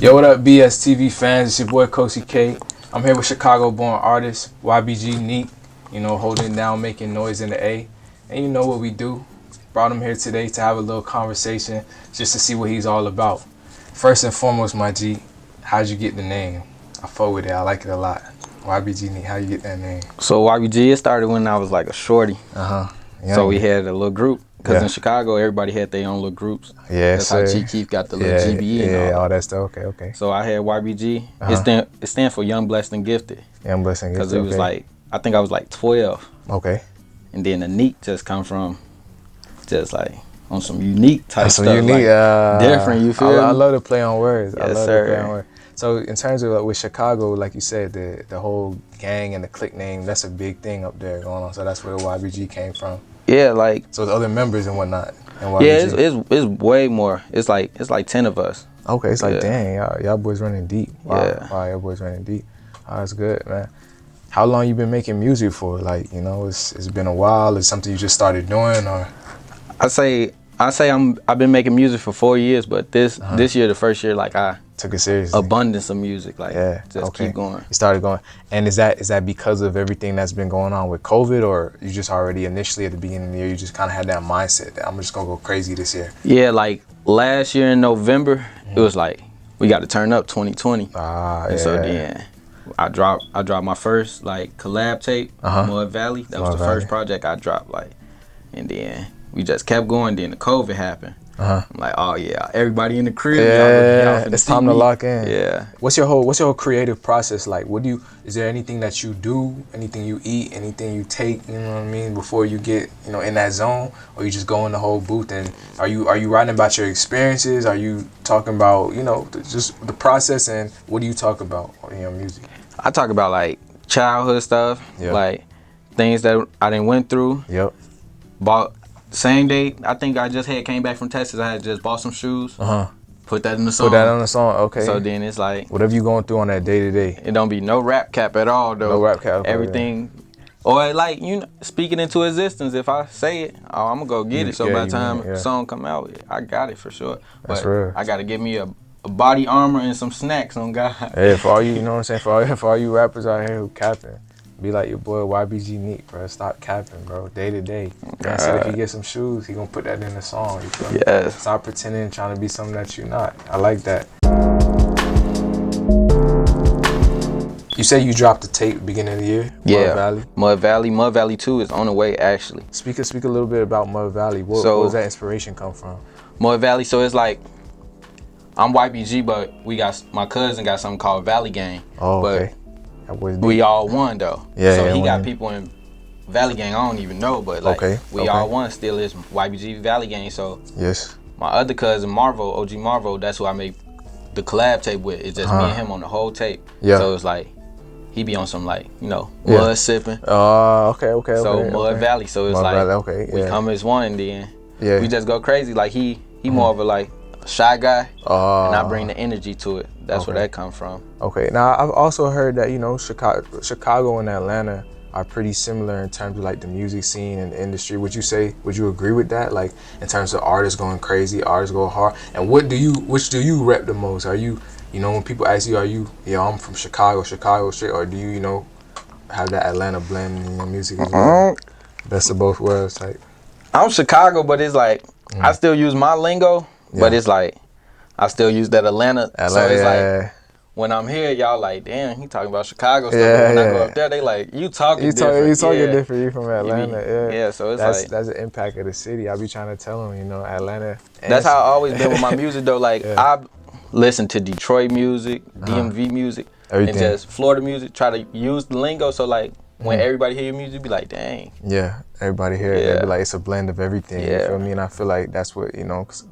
Yo, what up, BSTV fans? It's your boy Kosi K. I'm here with Chicago-born artist YBG NEEK. You know, holding it down, making noise in the A. And you know what we do. Brought him here today to have a little conversation, just to see what he's all about. First and foremost, my G, how'd you get the name? I fuck with it. I like it a lot. YBG NEEK, how you get that name? So YBG, it started when I was like a shorty. Yeah. So we had a little group. Because in Chicago, everybody had their own little groups. Yeah, that's how Chief Keef got the little GBE and all that stuff. Okay. So I had YBG. It stands for Young, Blessed, and Gifted. Young, Blessed, and Gifted. Because it was like, I think I was like 12. Okay. And then the NEEK just come from just like on some unique type stuff. Unique, like different, you feel me? I love to play on words. Yes, I love sir. to play on words. So in terms of with Chicago, like you said, the whole gang and the clique name, that's a big thing up there going on. So that's where YBG came from. Yeah, like. So the other members and whatnot. Yeah, it's way more. It's like 10 of us. Okay, it's like dang, y'all boys running deep. Wow, Yeah. wow, y'all boys running deep. Oh, that's good, man. How long you been making music for? Like, you know, it's been a while. It's something you just started doing, or? I say I've been making music for 4 years, but this year, the first year, like I took it seriously. Abundance of music, like keep going. You started going, and is that because of everything that's been going on with COVID, or you just already initially at the beginning of the year you just kind of had that mindset that I'm just gonna go crazy this year? Yeah, like last year in November, it was like we got to turn up 2020. So then I dropped my first like collab tape, Mud Valley. That was the first project I dropped, like, and then we just kept going. Then the COVID happened. I'm like, oh yeah, everybody in the crib. Yeah, it's time to lock in. Yeah. What's your whole creative process like? Is there anything that you do, anything you eat, anything you take, you know what I mean, before you get, you know, in that zone, or you just go in the whole booth? And are you writing about your experiences? Are you talking about, you know, just the process, and what do you talk about in your music? I talk about like childhood stuff, like things that I done went through. Bought. Same day, I think I just came back from Texas. I had just bought some shoes. Put that in the song. Put that on the song, okay. So then it's like whatever you going through on that day to day. It don't be no rap cap at all though. No rap cap. Everything, or like, you know, speaking into existence. If I say it, I'm gonna go get it. So by the time the song come out, I got it for sure. That's but real. I gotta give me a body armor and some snacks on God. Hey, for all you know what I'm saying, for all you rappers out here who capping, be like your boy YBG NEEK, bro. Stop capping, bro. Day to day. Man said if he get some shoes, he gonna put that in the song. You feel me? Yes. Stop pretending, trying to be something that you're not. I like that. You said you dropped the tape beginning of the year. Yeah. Mud Valley. Mud Valley 2 is on the way actually. Speak a little bit about Mud Valley. Where does that inspiration come from? Mud Valley. So it's like, I'm YBG, but my cousin got something called Valley Gang. Oh, okay. But we all won though. Yeah. So he got people in Valley Gang I don't even know, but like we all won. Still is YBG Valley Gang. So my other cousin Marvo, OG Marvo, that's who I made the collab tape with. It's just me and him on the whole tape. So it's like he be on some like, you know, mud sipping. Okay. So Mud Valley. So it's Mud like Valley, we come as one, and then we just go crazy. Like he more of a like shy guy, and I bring the energy to it. That's where that come from. Okay. Now I've also heard that, you know, Chicago and Atlanta are pretty similar in terms of like the music scene and the industry. Would you agree with that? Like in terms of artists going crazy, artists go hard, and which do you rep the most? Are you know, when people ask you, are you, I'm from Chicago straight, or do you know, have that Atlanta blend in your music as well? Best of both worlds type. I'm Chicago, but it's like I still use my lingo. But it's like, I still use that Atlanta. So it's like, when I'm here, y'all like, damn, he talking about Chicago stuff. When I go up there, they like, you talking different. You talking different. You from Atlanta, Yeah, so it's that's the impact of the city. I be trying to tell them, you know, Atlanta. That's how I always been with my music though. Like, I listen to Detroit music, DMV music, everything. And just Florida music, try to use the lingo. So like, when everybody hear your music, be like, dang. Yeah, everybody hear it. They be like, it's a blend of everything. You feel me? And I feel like that's what, you know, 'cause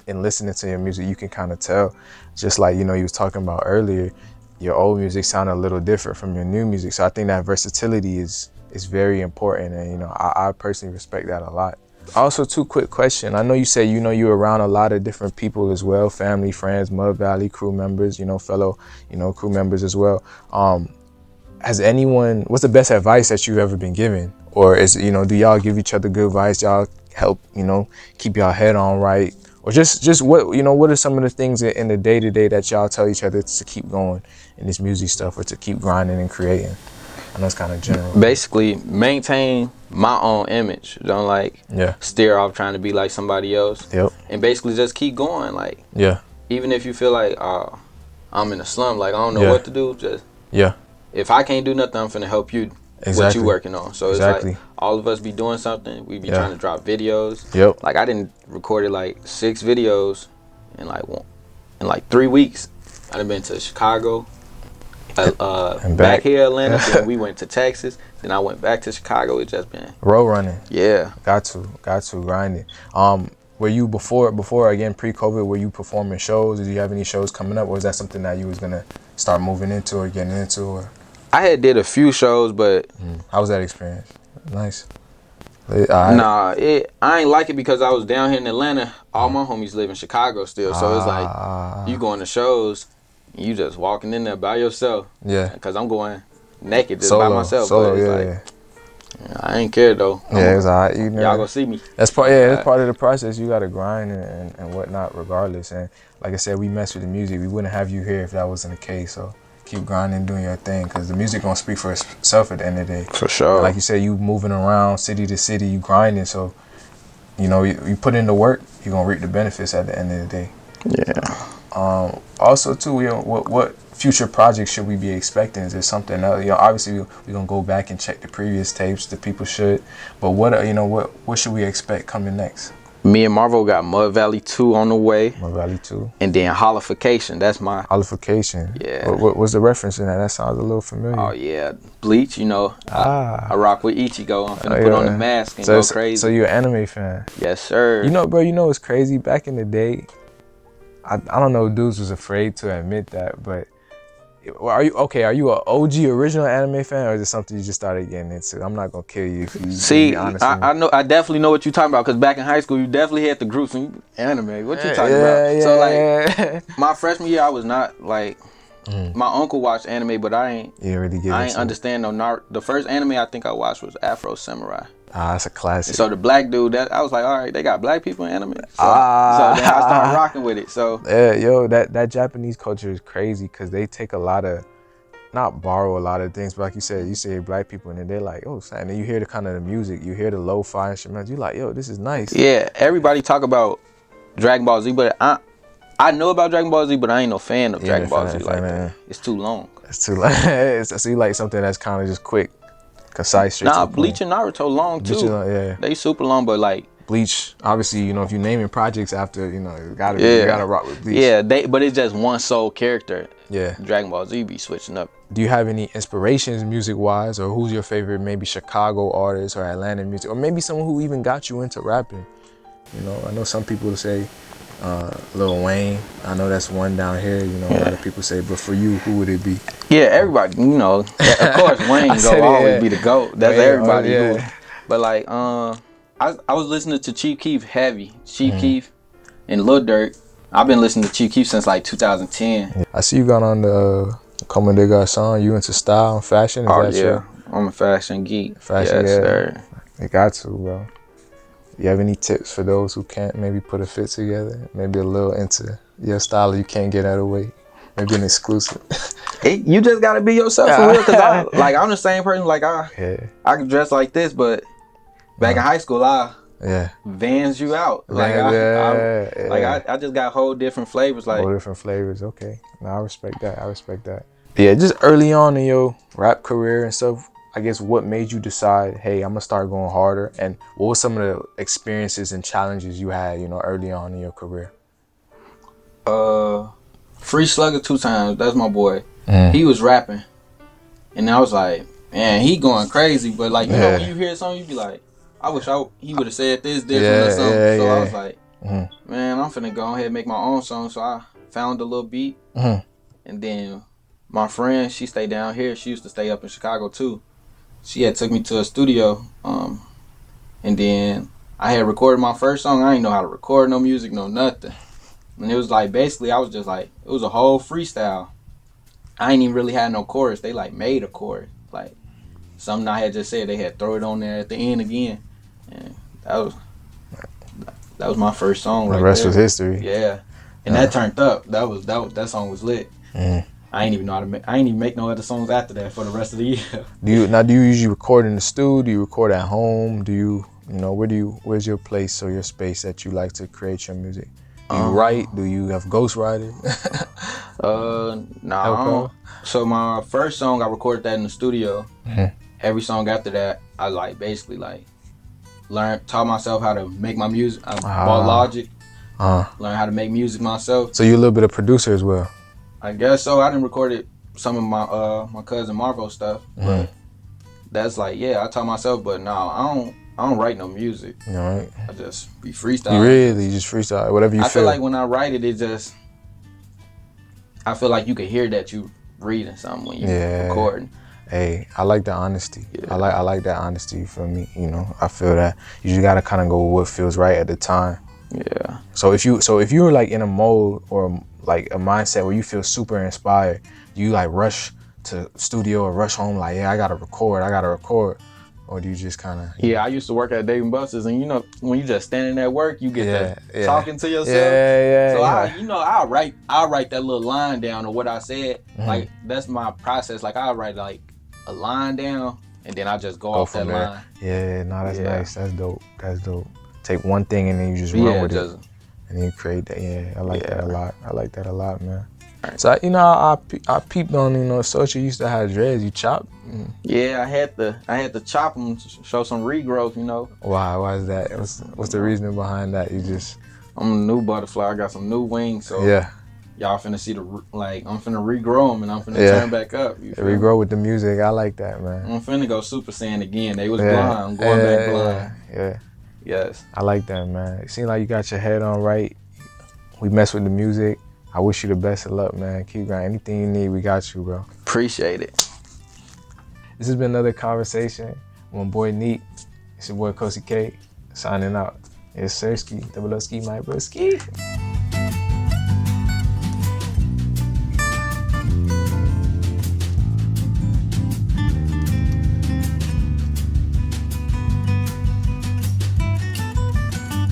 in listening to your music, you can kind of tell. Just like, you know, you was talking about earlier, your old music sounded a little different from your new music. So I think that versatility is very important. And, you know, I personally respect that a lot. Also, two quick questions. I know you say, you know, you're around a lot of different people as well, family, friends, Mud Valley crew members, you know, fellow, you know, crew members as well. What's the best advice that you've ever been given? Or is, you know, do y'all give each other good advice? Y'all help, you know, keep y'all head on right? Or just what, what are some of the things in the day-to-day that y'all tell each other to keep going in this music stuff, or to keep grinding and creating? I know it's kind of general. Basically, maintain my own image. Don't steer off trying to be like somebody else. Yep. And basically just keep going. Even if you feel like, I'm in a slump, I don't know what to do, just if I can't do nothing, I'm finna help you. What you working on. So it's like all of us be doing something. We be trying to drop videos. Yep. I didn't recorded 6 videos in 3 weeks. I done been to Chicago, and back here Atlanta. Then we went to Texas. Then I went back to Chicago. It just been road running. Yeah. Got to grinding. Were you before again pre-COVID? Were you performing shows? Did you have any shows coming up, or was that something that you was gonna start moving into or getting into? Or? I had did a few shows, but how was that experience? Nice. Nah, I ain't like it because I was down here in Atlanta. All my homies live in Chicago still, so it's like you going to shows, and you just walking in there by yourself. Yeah. Because I'm going naked just by myself. Solo, but it's I ain't care though. It's alright. Y'all gonna see me. That's part. Yeah, that's part of the process. You gotta grind and whatnot, regardless. And like I said, we mess with the music. We wouldn't have you here if that wasn't the case. So keep grinding, doing your thing, because the music gonna speak for itself at the end of the day. For sure. And like you said, you moving around city to city, you grinding. So you put in the work, you gonna reap the benefits at the end of the day. Yeah. Also too, what future projects should we be expecting? Is there something else? Obviously we're gonna go back and check the previous tapes. The people should. But what should we expect coming next? Me and Marvel got Mud Valley 2 on the way. Mud Valley 2. And then Holification. That's my... Holification. Yeah. What was the reference in that? That sounds a little familiar. Oh, yeah. Bleach, I rock with Ichigo. I'm finna put on the mask and go crazy. So you're an anime fan? Yes, sir. Bro, it's crazy. Back in the day, I don't know if dudes was afraid to admit that, but are you an OG original anime fan, or is it something you just started getting into? I'm not gonna kill you if you see. I definitely know what you're talking about, because back in high school you definitely had the groups and anime. What you talking about? So my freshman year I was not my uncle watched anime, but I ain't understand the first anime I think I watched was Afro Samurai. That's a classic. And so the black dude, I was like, all right, they got black people in anime. So then I started rocking with it. So that Japanese culture is crazy, because they take not borrow a lot of things, but like you say black people, and then they're like, oh, and then you hear the kind of the music, you hear the lo-fi instruments, you're like, yo, this is nice. Yeah, everybody talk about Dragon Ball Z, but I know about Dragon Ball Z, but I ain't no fan of Dragon Ball Z like that. It's too long. It's too long. So you like something that's kind of just quick. Concise. Bleach and Naruto long too. They super long, but Bleach, obviously, if you're naming projects after, you gotta rock with Bleach. Yeah, but it's just one sole character. Yeah. Dragon Ball Z be switching up. Do you have any inspirations music wise, or who's your favorite maybe Chicago artist or Atlanta music, or maybe someone who even got you into rapping? I know some people say Lil Wayne. I know that's one down here, a lot of people say, but for you, who would it be? Yeah, everybody, of course Wayne always be the GOAT. That's everybody. But I was listening to Chief Keef heavy. Chief Keef and Lil Durk. I've been listening to Chief Keef since 2010. I see you got on the Comme des Garçons. You into style and fashion? Is that true? I'm a fashion geek. Fashion, yes, sir. You got to, bro. You have any tips for those who can't maybe put a fit together? Maybe a little into your style you can't get out of the way? Maybe an exclusive. You just gotta be yourself for real. Cause I'm the same person. I can dress like this, but back in high school, Vans you out. I just got whole different flavors. Whole different flavors. Okay. No, I respect that. Yeah, just early on in your rap career and stuff, I guess what made you decide, hey, I'm gonna start going harder, and what were some of the experiences and challenges you had, early on in your career? Free Slugger 2 times. That's my boy. He was rapping, and I was like, man, he going crazy. But when you hear something, you be like, I wish he would have said this different or something. So I was like, man, I'm finna go ahead and make my own song. So I found a little beat, and then my friend, she stayed down here. She used to stay up in Chicago too. She had took me to a studio, and then I had recorded my first song. I didn't know how to record no music, no nothing. And it was basically, I was just it was a whole freestyle. I ain't even really had no chorus. They made a chorus. Something I had just said, they had throw it on there at the end again. And that was That was my first song. The rest was history. Yeah, and that turned up. That song was lit. I ain't even know how to make. I ain't even make no other songs after that for the rest of the year. Do you usually record in the studio? Do you record at home? Do you where's your place or your space that you like to create your music? Do you write? Do you have ghostwriter? Nah. So my first song, I recorded that in the studio. Every song after that, I basically taught myself how to make my music. I bought Logic. Learned how to make music myself. So you're a little bit of producer as well. I guess so. I didn't record some of my cousin Marvo stuff, but that's I taught myself. But no, I don't write no music. All right. I just be freestyling. You just freestyle whatever you feel. I feel like when I write it, I feel like you can hear that you reading something when you recording. Hey, I like the honesty. Yeah. I like that honesty. You feel me? I feel that you just gotta kind of go with what feels right at the time. Yeah. So if you're like in a mode or like a mindset where you feel super inspired, do you like rush to studio or rush home I gotta record, or do you just kind of? I used to work at Dave & Buster's, and when you just standing at work, you get talking to yourself. So I'll write that little line down of what I said. Like that's my process. I'll write a line down, and then I just go off that line. Yeah, no, that's nice. That's dope. Take one thing and then you just run with it, and then you create that. Yeah, I like that a lot. I like that a lot, man. So I peeped on Social used to have dreads. You chop? Yeah, I had to chop them to show some regrowth. Why is that? What's the reasoning behind that? I'm a new butterfly. I got some new wings. So y'all finna see I'm finna regrow them and I'm finna turn back up. Regrow with the music. I like that, man. I'm finna go Super Saiyan again. They was blind. I'm going back blind. Yeah. Yes. I like that, man. It seems like you got your head on right. We mess with the music. I wish you the best of luck, man. Keep grinding. Anything you need, we got you, bro. Appreciate it. This has been another conversation with my boy Neek. It's your boy Kosi K, signing out. It's Sir Ski, double O Ski, my bro Ski.